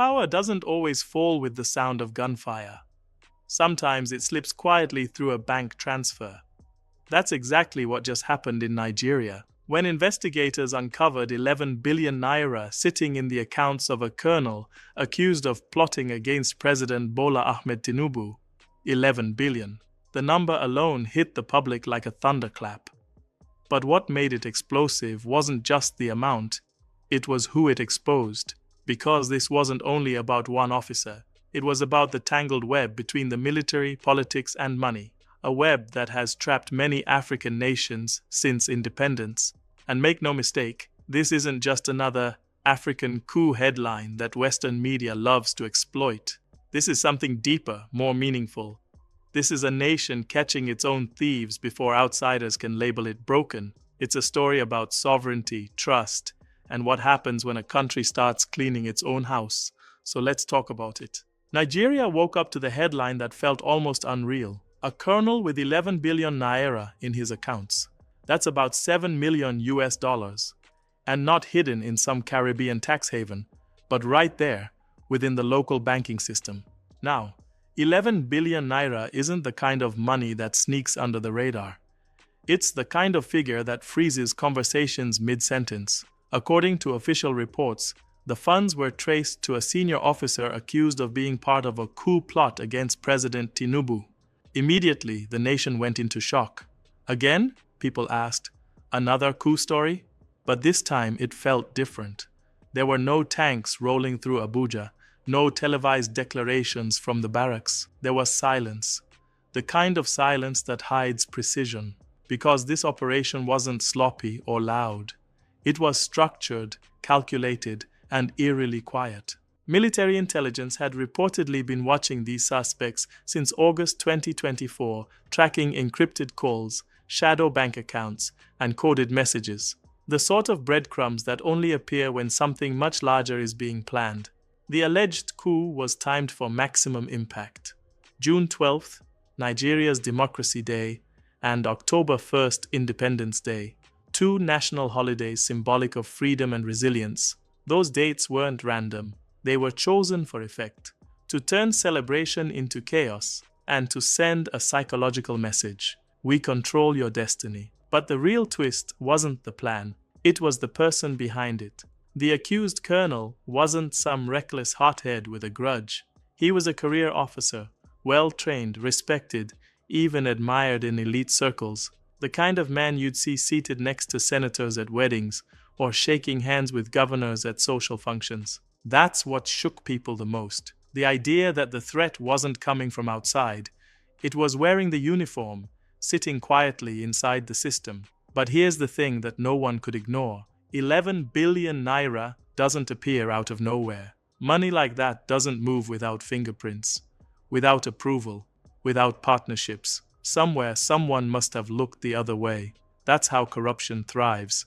power doesn't always fall with the sound of gunfire. Sometimes it slips quietly through a bank transfer. That's exactly what just happened in Nigeria, when investigators uncovered 11 billion naira sitting in the accounts of a colonel accused of plotting against President Bola Ahmed Tinubu. 11 billion. The number alone hit the public like a thunderclap. But what made it explosive wasn't just the amount, it was who it exposed. Because this wasn't only about one officer, it was about the tangled web between the military, politics, and money. A web that has trapped many African nations since independence. And make no mistake, this isn't just another African coup headline that Western media loves to exploit. This is something deeper, more meaningful. This is a nation catching its own thieves before outsiders can label it broken. It's a story about sovereignty, trust, and what happens when a country starts cleaning its own house. So let's talk about it. Nigeria woke up to the headline that felt almost unreal. A colonel with 11 billion naira in his accounts. That's about $7 million US. And not hidden in some Caribbean tax haven, but right there, within the local banking system. Now, 11 billion naira isn't the kind of money that sneaks under the radar. It's the kind of figure that freezes conversations mid-sentence. According to official reports, the funds were traced to a senior officer accused of being part of a coup plot against President Tinubu. Immediately, the nation went into shock. Again? People asked. Another coup story? But this time it felt different. There were no tanks rolling through Abuja, no televised declarations from the barracks. There was silence. The kind of silence that hides precision. Because this operation wasn't sloppy or loud. It was structured, calculated, and eerily quiet. Military intelligence had reportedly been watching these suspects since August 2024, tracking encrypted calls, shadow bank accounts, and coded messages. The sort of breadcrumbs that only appear when something much larger is being planned. The alleged coup was timed for maximum impact. June 12th, Nigeria's Democracy Day, and October 1st, Independence Day. Two national holidays symbolic of freedom and resilience. Those dates weren't random. They were chosen for effect. To turn celebration into chaos, and to send a psychological message. We control your destiny. But the real twist wasn't the plan. It was the person behind it. The accused colonel wasn't some reckless hothead with a grudge. He was a career officer, well-trained, respected, even admired in elite circles. The kind of man you'd see seated next to senators at weddings or shaking hands with governors at social functions. That's what shook people the most. The idea that the threat wasn't coming from outside. It was wearing the uniform, sitting quietly inside the system. But here's the thing that no one could ignore. 11 billion naira doesn't appear out of nowhere. Money like that doesn't move without fingerprints, without approval, without partnerships. Somewhere, someone must have looked the other way. That's how corruption thrives.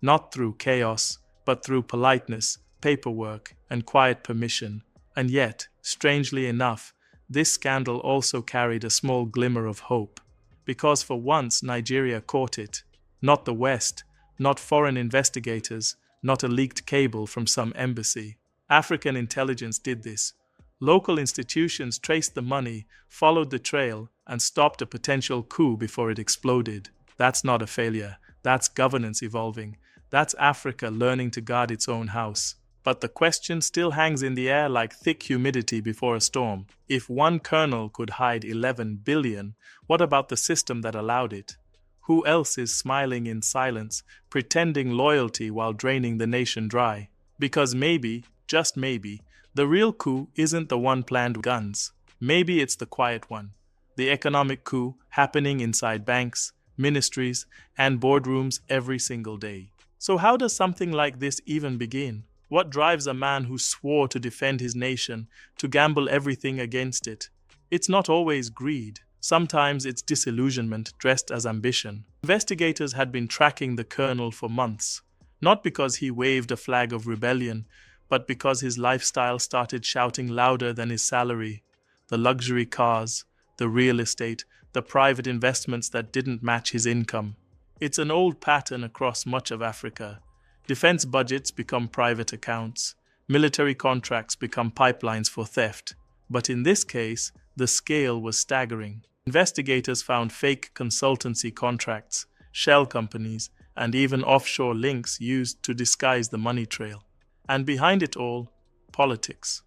Not through chaos, but through politeness, paperwork, and quiet permission. And yet, strangely enough, this scandal also carried a small glimmer of hope. Because for once Nigeria caught it. Not the West, not foreign investigators, not a leaked cable from some embassy. African intelligence did this. Local institutions traced the money, followed the trail, and stopped a potential coup before it exploded. That's not a failure. That's governance evolving. That's Africa learning to guard its own house. But the question still hangs in the air like thick humidity before a storm. If one colonel could hide 11 billion, what about the system that allowed it? Who else is smiling in silence, pretending loyalty while draining the nation dry? Because maybe, just maybe, the real coup isn't the one planned with guns. Maybe it's the quiet one. The economic coup happening inside banks, ministries, and boardrooms every single day. So how does something like this even begin? What drives a man who swore to defend his nation to gamble everything against it? It's not always greed. Sometimes it's disillusionment dressed as ambition. Investigators had been tracking the colonel for months, not because he waved a flag of rebellion, but because his lifestyle started shouting louder than his salary. The luxury cars, the real estate, the private investments that didn't match his income. It's an old pattern across much of Africa. Defense budgets become private accounts. military contracts become pipelines for theft. But in this case, the scale was staggering. Investigators found fake consultancy contracts, shell companies, and even offshore links used to disguise the money trail. And behind it all, politics.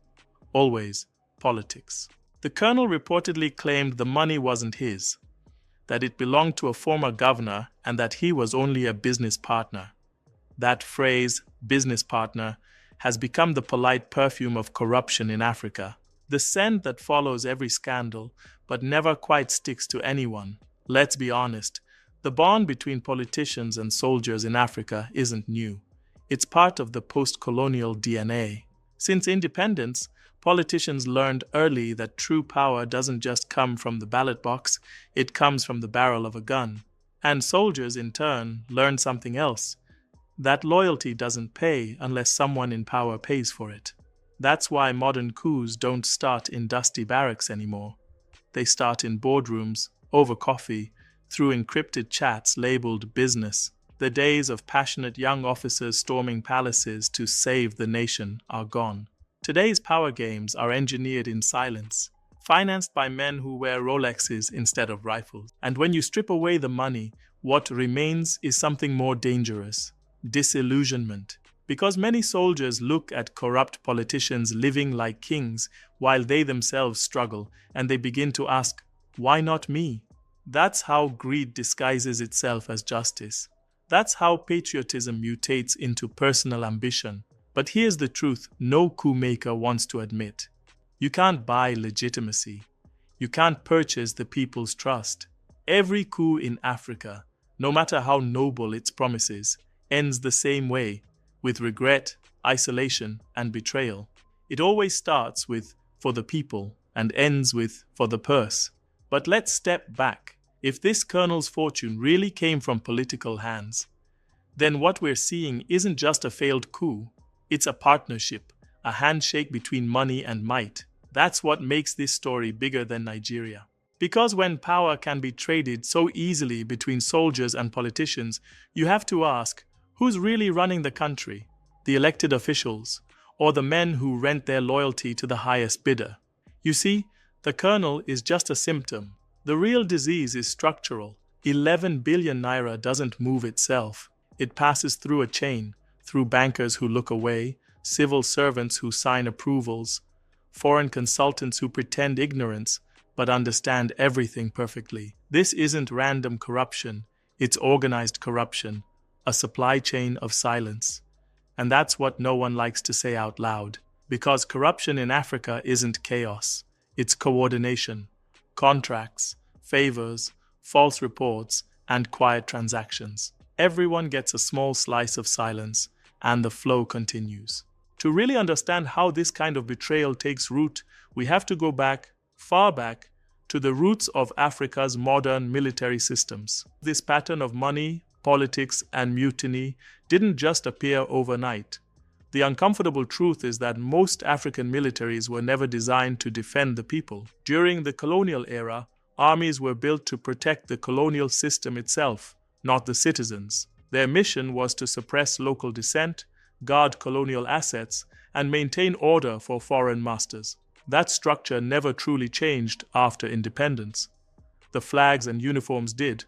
Always politics. The colonel reportedly claimed the money wasn't his, that it belonged to a former governor and that he was only a business partner. That phrase, business partner, has become the polite perfume of corruption in Africa. The scent that follows every scandal, but never quite sticks to anyone. Let's be honest, the bond between politicians and soldiers in Africa isn't new. It's part of the post-colonial DNA. Since independence, politicians learned early that true power doesn't just come from the ballot box, it comes from the barrel of a gun. And soldiers, in turn, learned something else. That loyalty doesn't pay unless someone in power pays for it. That's why modern coups don't start in dusty barracks anymore. They start in boardrooms, over coffee, through encrypted chats labeled business. The days of passionate young officers storming palaces to save the nation are gone. Today's power games are engineered in silence, financed by men who wear Rolexes instead of rifles. And when you strip away the money, what remains is something more dangerous: disillusionment. Because many soldiers look at corrupt politicians living like kings while they themselves struggle, and they begin to ask, why not me? That's how greed disguises itself as justice. That's how patriotism mutates into personal ambition. But here's the truth no coup maker wants to admit. You can't buy legitimacy. You can't purchase the people's trust. Every coup in Africa, no matter how noble its promises, ends the same way, with regret, isolation, and betrayal. It always starts with "for the people" and ends with "for the purse." But let's step back. If this colonel's fortune really came from political hands, then what we're seeing isn't just a failed coup. It's a partnership, a handshake between money and might. That's what makes this story bigger than Nigeria. Because when power can be traded so easily between soldiers and politicians, you have to ask, who's really running the country? The elected officials, or the men who rent their loyalty to the highest bidder? You see, the colonel is just a symptom. The real disease is structural. 11 billion naira doesn't move itself. It passes through a chain, through bankers who look away, civil servants who sign approvals, foreign consultants who pretend ignorance but understand everything perfectly. This isn't random corruption, it's organized corruption, a supply chain of silence. And that's what no one likes to say out loud. Because corruption in Africa isn't chaos, it's coordination, contracts, favors, false reports, and quiet transactions. Everyone gets a small slice of silence, and the flow continues. To really understand how this kind of betrayal takes root, we have to go back, far back, to the roots of Africa's modern military systems. This pattern of money, politics, and mutiny didn't just appear overnight. The uncomfortable truth is that most African militaries were never designed to defend the people. During the colonial era, armies were built to protect the colonial system itself, not the citizens. Their mission was to suppress local dissent, guard colonial assets, and maintain order for foreign masters. That structure never truly changed after independence. The flags and uniforms did,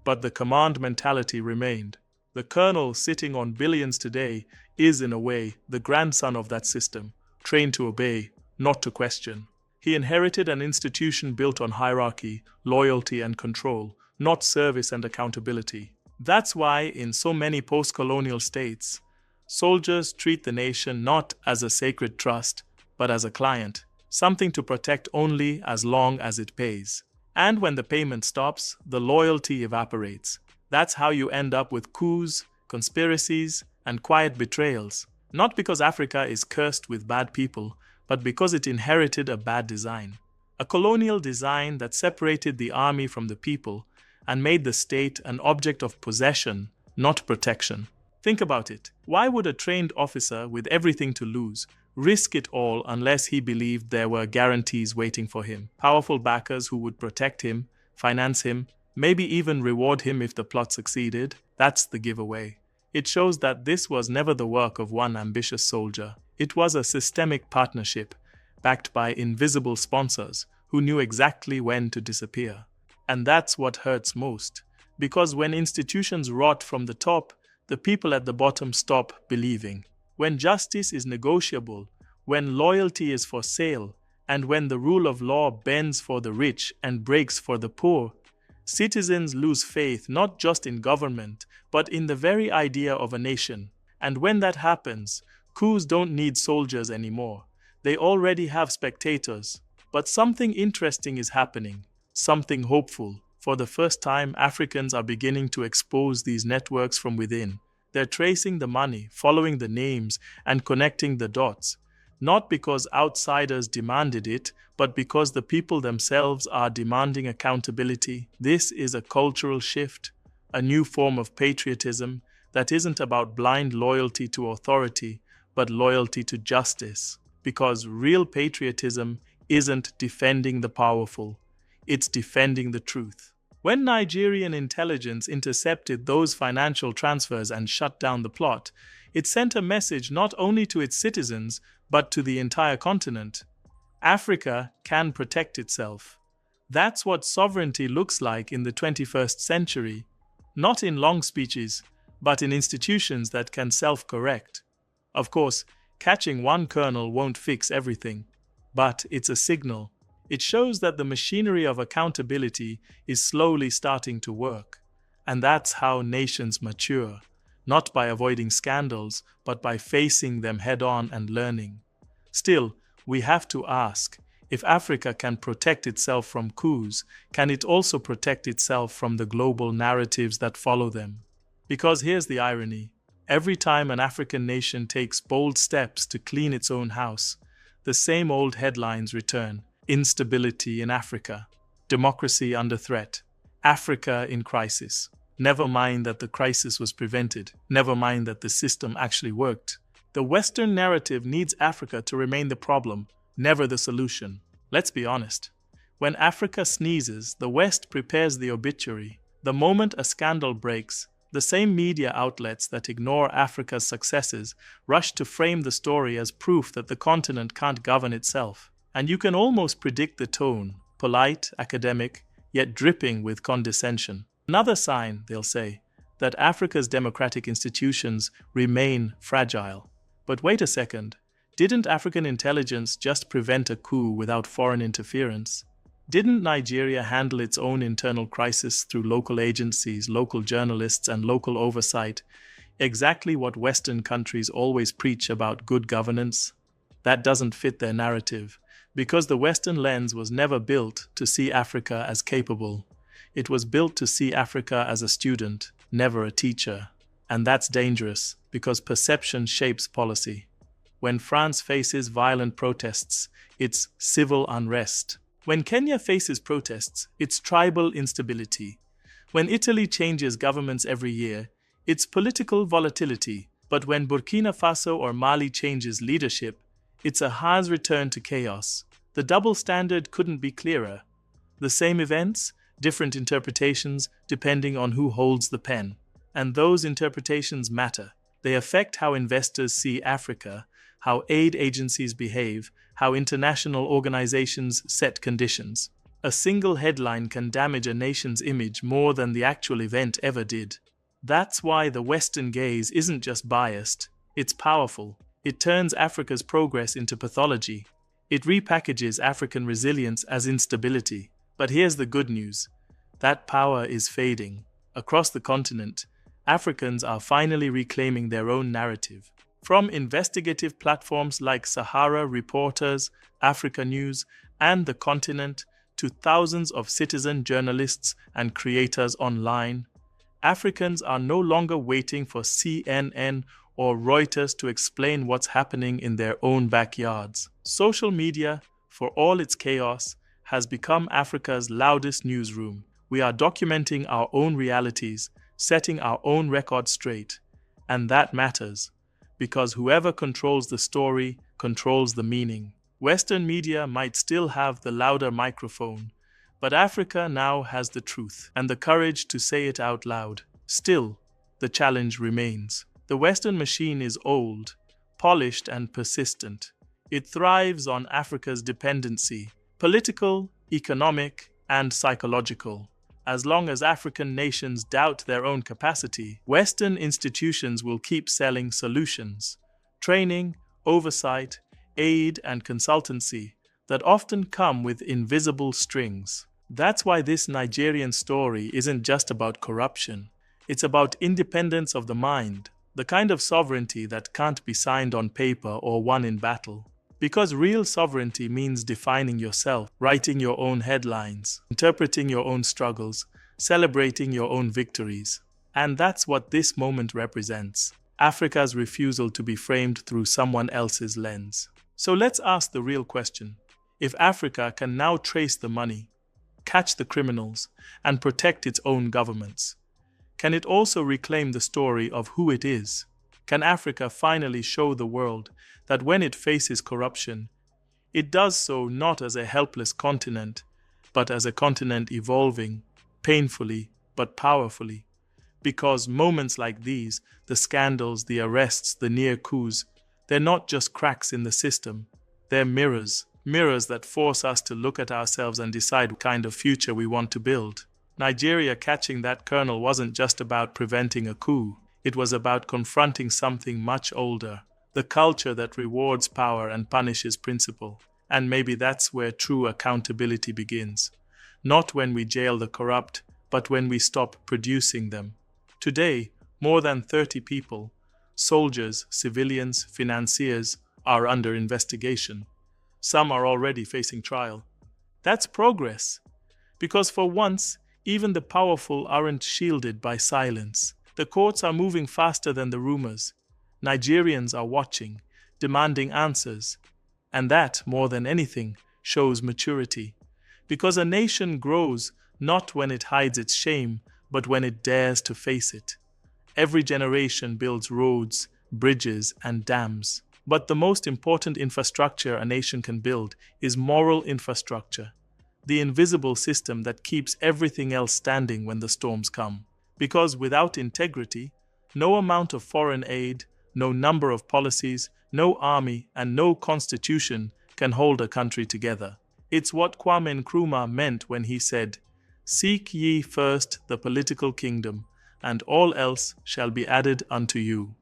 but the command mentality remained. The colonel sitting on billions today is, in a way, the grandson of that system, trained to obey, not to question. He inherited an institution built on hierarchy, loyalty, and control, not service and accountability. That's why, in so many post-colonial states, soldiers treat the nation not as a sacred trust, but as a client, something to protect only as long as it pays. And when the payment stops, the loyalty evaporates. That's how you end up with coups, conspiracies, and quiet betrayals. Not because Africa is cursed with bad people, but because it inherited a bad design. A colonial design that separated the army from the people and made the state an object of possession, not protection. Think about it. Why would a trained officer with everything to lose risk it all unless he believed there were guarantees waiting for him? Powerful backers who would protect him, finance him, maybe even reward him if the plot succeeded? That's the giveaway. It shows that this was never the work of one ambitious soldier. It was a systemic partnership, backed by invisible sponsors who knew exactly when to disappear. And that's what hurts most, because when institutions rot from the top, the people at the bottom stop believing. When justice is negotiable, when loyalty is for sale, and when the rule of law bends for the rich and breaks for the poor, citizens lose faith not just in government, but in the very idea of a nation. And when that happens, coups don't need soldiers anymore. They already have spectators. But something interesting is happening, something hopeful. For the first time, Africans are beginning to expose these networks from within. They're tracing the money, following the names, and connecting the dots. Not because outsiders demanded it, but because the people themselves are demanding accountability. This is a cultural shift, a new form of patriotism that isn't about blind loyalty to authority, but loyalty to justice. Because real patriotism isn't defending the powerful, it's defending the truth. When Nigerian intelligence intercepted those financial transfers and shut down the plot, it sent a message not only to its citizens, but to the entire continent. Africa can protect itself. That's what sovereignty looks like in the 21st century, not in long speeches, but in institutions that can self-correct. Of course, catching one colonel won't fix everything, but it's a signal. It shows that the machinery of accountability is slowly starting to work. And that's how nations mature, not by avoiding scandals, but by facing them head-on and learning. Still, we have to ask, if Africa can protect itself from coups, can it also protect itself from the global narratives that follow them? Because here's the irony. Every time an African nation takes bold steps to clean its own house, the same old headlines return. Instability in Africa, democracy under threat, Africa in crisis. Never mind that the crisis was prevented. Never mind that the system actually worked. The Western narrative needs Africa to remain the problem, never the solution. Let's be honest. When Africa sneezes, the West prepares the obituary. The moment a scandal breaks, the same media outlets that ignore Africa's successes rush to frame the story as proof that the continent can't govern itself. And you can almost predict the tone, polite, academic, yet dripping with condescension. Another sign, they'll say, that Africa's democratic institutions remain fragile. But wait a second, didn't African intelligence just prevent a coup without foreign interference? Didn't Nigeria handle its own internal crisis through local agencies, local journalists, and local oversight? Exactly what Western countries always preach about good governance? That doesn't fit their narrative, because the Western lens was never built to see Africa as capable. It was built to see Africa as a student, never a teacher. And that's dangerous, because perception shapes policy. When France faces violent protests, it's civil unrest. When Kenya faces protests, it's tribal instability. When Italy changes governments every year, it's political volatility. But when Burkina Faso or Mali changes leadership, it's a hard return to chaos. The double standard couldn't be clearer. The same events, different interpretations depending on who holds the pen. And those interpretations matter. They affect how investors see Africa, how aid agencies behave, how international organizations set conditions. A single headline can damage a nation's image more than the actual event ever did. That's why the Western gaze isn't just biased, it's powerful. It turns Africa's progress into pathology. It repackages African resilience as instability. But here's the good news. That power is fading. Across the continent, Africans are finally reclaiming their own narrative. From investigative platforms like Sahara Reporters, Africa News, and The Continent, to thousands of citizen journalists and creators online, Africans are no longer waiting for CNN or Reuters to explain what's happening in their own backyards. Social media, for all its chaos, has become Africa's loudest newsroom. We are documenting our own realities, setting our own record straight. And that matters, because whoever controls the story controls the meaning. Western media might still have the louder microphone, but Africa now has the truth and the courage to say it out loud. Still, the challenge remains. The Western machine is old, polished and persistent. It thrives on Africa's dependency, political, economic, and psychological. As long as African nations doubt their own capacity, Western institutions will keep selling solutions, training, oversight, aid, and consultancy that often come with invisible strings. That's why this Nigerian story isn't just about corruption. It's about independence of the mind, the kind of sovereignty that can't be signed on paper or won in battle. Because real sovereignty means defining yourself, writing your own headlines, interpreting your own struggles, celebrating your own victories. And that's what this moment represents: Africa's refusal to be framed through someone else's lens. So let's ask the real question. If Africa can now trace the money, catch the criminals, and protect its own governments, can it also reclaim the story of who it is? Can Africa finally show the world that when it faces corruption, it does so not as a helpless continent, but as a continent evolving, painfully but powerfully? Because moments like these, the scandals, the arrests, the near coups, they're not just cracks in the system, they're mirrors that force us to look at ourselves and decide what kind of future we want to build. Nigeria catching that colonel wasn't just about preventing a coup. It was about confronting something much older, the culture that rewards power and punishes principle. And maybe that's where true accountability begins. Not when we jail the corrupt, but when we stop producing them. Today, more than 30 people, soldiers, civilians, financiers, are under investigation. Some are already facing trial. That's progress. Because for once, even the powerful aren't shielded by silence. The courts are moving faster than the rumors. Nigerians are watching, demanding answers. And that, more than anything, shows maturity. Because a nation grows not when it hides its shame, but when it dares to face it. Every generation builds roads, bridges, and dams. But the most important infrastructure a nation can build is moral infrastructure, the invisible system that keeps everything else standing when the storms come. Because without integrity, no amount of foreign aid, no number of policies, no army, and no constitution can hold a country together. It's what Kwame Nkrumah meant when he said, "Seek ye first the political kingdom, and all else shall be added unto you."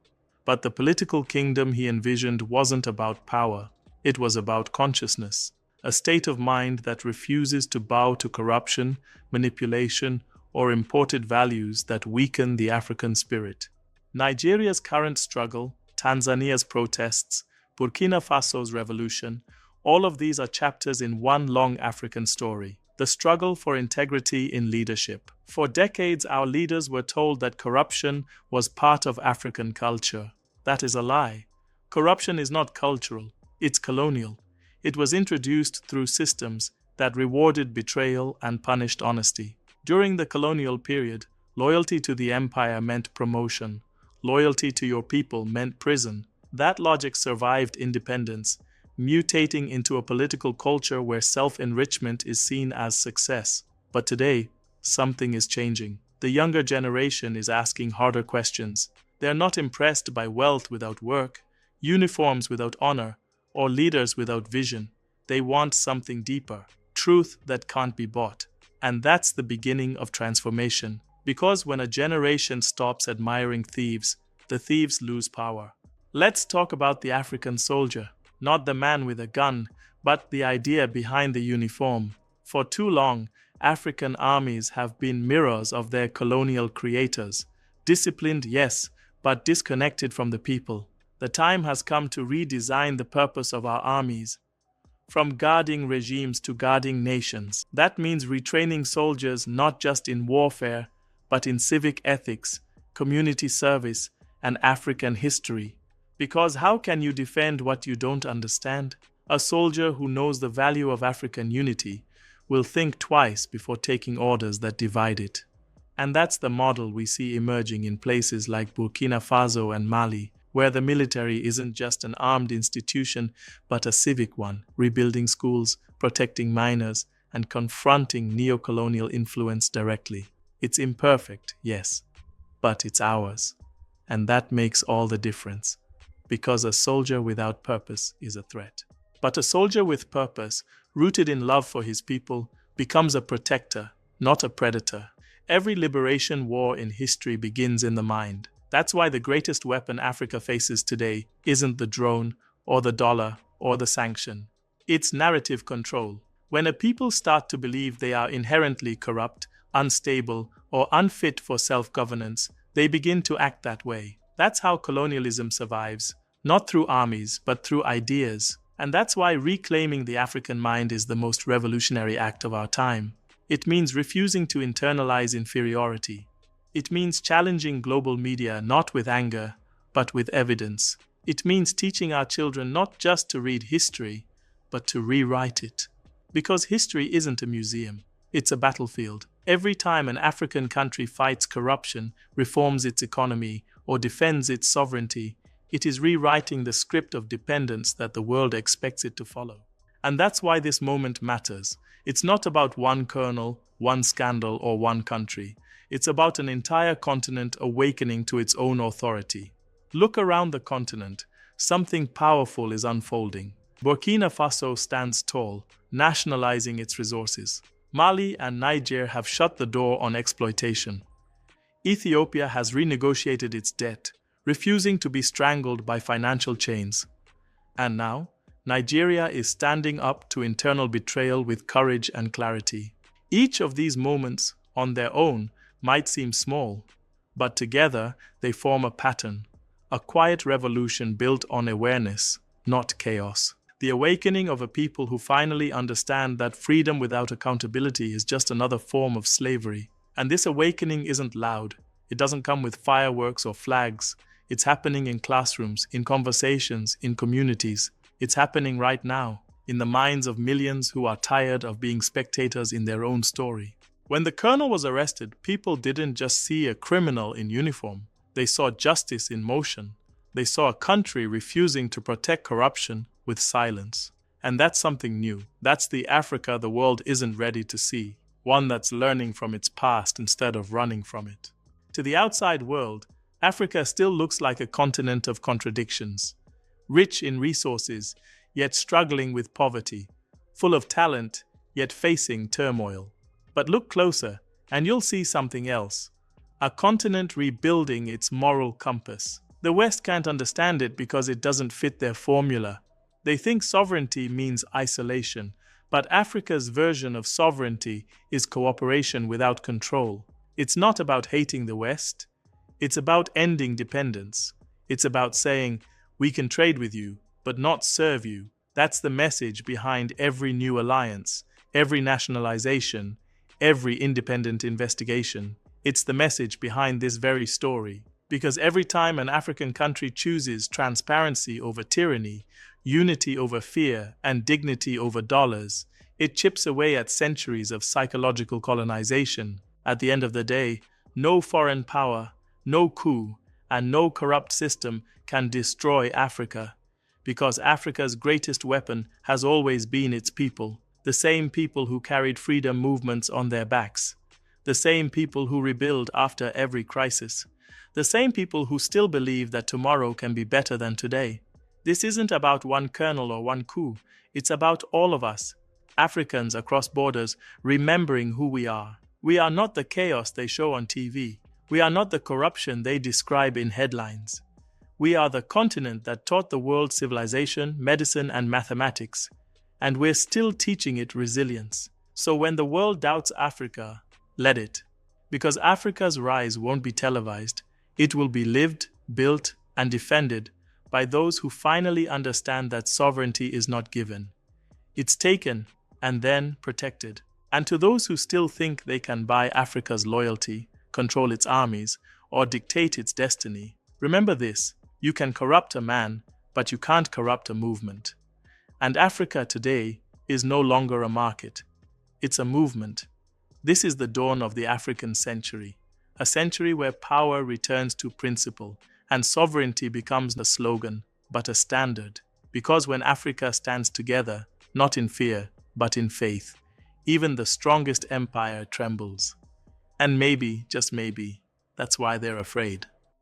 But the political kingdom he envisioned wasn't about power. It was about consciousness, a state of mind that refuses to bow to corruption, manipulation, or imported values that weaken the African spirit. Nigeria's current struggle, Tanzania's protests, Burkina Faso's revolution, all of these are chapters in one long African story. The struggle for integrity in leadership. For decades, our leaders were told that corruption was part of African culture. That is a lie. Corruption is not cultural, it's colonial. It was introduced through systems that rewarded betrayal and punished honesty. During the colonial period, loyalty to the empire meant promotion. Loyalty to your people meant prison. That logic survived independence, mutating into a political culture where self-enrichment is seen as success. But today, something is changing. The younger generation is asking harder questions. They're not impressed by wealth without work, uniforms without honor, or leaders without vision. They want something deeper, truth that can't be bought. And that's the beginning of transformation. Because when a generation stops admiring thieves, the thieves lose power. Let's talk about the African soldier. Not the man with a gun, but the idea behind the uniform. For too long, African armies have been mirrors of their colonial creators. Disciplined, yes, but disconnected from the people. The time has come to redesign the purpose of our armies. From guarding regimes to guarding nations. That means retraining soldiers not just in warfare, but in civic ethics, community service, and African history. Because how can you defend what you don't understand? A soldier who knows the value of African unity will think twice before taking orders that divide it. And that's the model we see emerging in places like Burkina Faso and Mali, where the military isn't just an armed institution, but a civic one, rebuilding schools, protecting minors, and confronting neo-colonial influence directly. It's imperfect, yes, but it's ours. And that makes all the difference. because a soldier without purpose is a threat. But a soldier with purpose, rooted in love for his people, becomes a protector, not a predator. Every liberation war in history begins in the mind. That's why the greatest weapon Africa faces today isn't the drone, or the dollar, or the sanction. It's narrative control. When a people start to believe they are inherently corrupt, unstable, or unfit for self-governance, they begin to act that way. That's how colonialism survives, not through armies, but through ideas. And that's why reclaiming the African mind is the most revolutionary act of our time. It means refusing to internalize inferiority. It means challenging global media not with anger, but with evidence. It means teaching our children not just to read history, but to rewrite it. Because history isn't a museum, it's a battlefield. Every time an African country fights corruption, reforms its economy, or defends its sovereignty, it is rewriting the script of dependence that the world expects it to follow. And that's why this moment matters. It's not about one colonel, one scandal, or one country. It's about an entire continent awakening to its own authority. Look around the continent. Something powerful is unfolding. Burkina Faso stands tall, nationalizing its resources. Mali and Niger have shut the door on exploitation. Ethiopia has renegotiated its debt, refusing to be strangled by financial chains. And now, Nigeria is standing up to internal betrayal with courage and clarity. Each of these moments, on their own, might seem small, but together they form a pattern, a quiet revolution built on awareness, not chaos. The awakening of a people who finally understand that freedom without accountability is just another form of slavery. And this awakening isn't loud. It doesn't come with fireworks or flags. It's happening in classrooms, in conversations, in communities. It's happening right now, in the minds of millions who are tired of being spectators in their own story. When the colonel was arrested, people didn't just see a criminal in uniform. They saw justice in motion. They saw a country refusing to protect corruption with silence. And that's something new. That's the Africa the world isn't ready to see. One that's learning from its past instead of running from it. To the outside world, Africa still looks like a continent of contradictions. Rich in resources, yet struggling with poverty. Full of talent, yet facing turmoil. But look closer, and you'll see something else. A continent rebuilding its moral compass. The West can't understand it because it doesn't fit their formula. They think sovereignty means isolation, but Africa's version of sovereignty is cooperation without control. It's not about hating the West. It's about ending dependence. It's about saying, we can trade with you, but not serve you. That's the message behind every new alliance, every nationalization, every independent investigation. It's the message behind this very story. Because every time an African country chooses transparency over tyranny, unity over fear, and dignity over dollars, it chips away at centuries of psychological colonization. At the end of the day, no foreign power, no coup, and no corrupt system can destroy Africa. Because Africa's greatest weapon has always been its people, the same people who carried freedom movements on their backs, the same people who rebuild after every crisis, the same people who still believe that tomorrow can be better than today. This isn't about one colonel or one coup. It's about all of us, Africans across borders, remembering who we are. We are not the chaos they show on TV. We are not the corruption they describe in headlines. We are the continent that taught the world civilization, medicine, and mathematics. And we're still teaching it resilience. So when the world doubts Africa, let it. Because Africa's rise won't be televised. It will be lived, built, and defended by those who finally understand that sovereignty is not given. It's taken and then protected. And to those who still think they can buy Africa's loyalty, control its armies, or dictate its destiny, remember this: you can corrupt a man, but you can't corrupt a movement. And Africa today is no longer a market. It's a movement. This is the dawn of the African century, a century where power returns to principle and sovereignty becomes a slogan, but a standard. Because when Africa stands together, not in fear, but in faith, even the strongest empire trembles. And maybe, just maybe, that's why they're afraid.